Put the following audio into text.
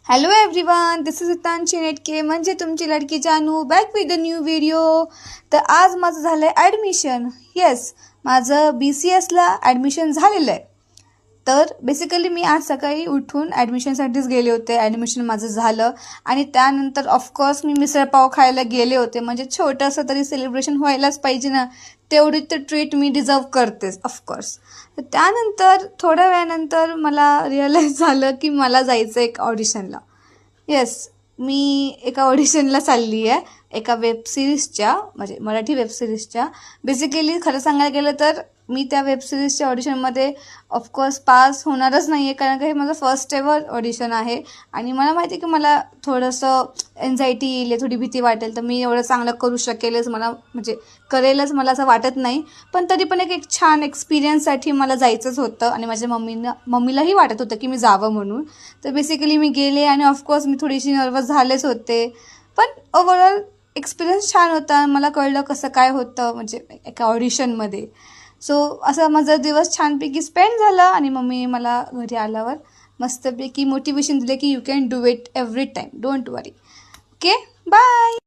Hello everyone, this is हितांशी नेटके म्हणजे तुमची लडकी जानू back with the new video. तर आज माझं झालं आहे ॲडमिशन. येस, माझं BCSला ॲडमिशन झालेलं आहे. तर बेसिकली मी आज सकाळी उठून ॲडमिशनसाठीच गेले होते. ॲडमिशन माझं झालं आणि त्यानंतर ऑफकोर्स मी मिसळपाव खायला गेले होते. म्हणजे छोटंसं तरी सेलिब्रेशन व्हायलाच पाहिजे ना, तेवढी तर ट्रीट मी डिझर्व करतेच ऑफकोर्स. तर त्यानंतर थोड्या वेळानंतर मला रिअलाईज झालं की मला जायचं एक ऑडिशनला. येस, मी एका ऑडिशनला चालली आहे, एका वेबसिरीजच्या, म्हणजे मराठी वेबसिरीजच्या. बेसिकली खरं सांगायला गेलं तर मी त्या वेबसिरीजच्या ऑडिशनमध्ये ऑफकोर्स पास होणारच नाही आहे, कारण का हे माझं फर्स्ट एवर ऑडिशन आहे. आणि मला माहिती आहे की मला थोडंसं एन्झायटी येईल, थोडी भीती वाटेल, तर मी एवढं चांगलं करू शकेलच, मला म्हणजे करेलच, मला असं वाटत नाही. पण तरी पण एक छान एक्सपिरियन्ससाठी मला जायचंच होतं आणि माझ्या मम्मीलाही वाटत होतं की मी जावं म्हणून. तर बेसिकली मी गेले आणि ऑफकोर्स मी थोडीशी नर्वस झालेच होते, पण ओव्हरऑल एक्सपिरियन्स छान होता. मला कळलं कसं काय होतं म्हणजे एका ऑडिशनमध्ये. सो असा माझा दिवस छानपैकी स्पेंड झाला आणि मम्मी मला घरी आल्यावर मस्तपैकी मोटिवेशन दिले की you can do it every time, don't worry. Okay, bye.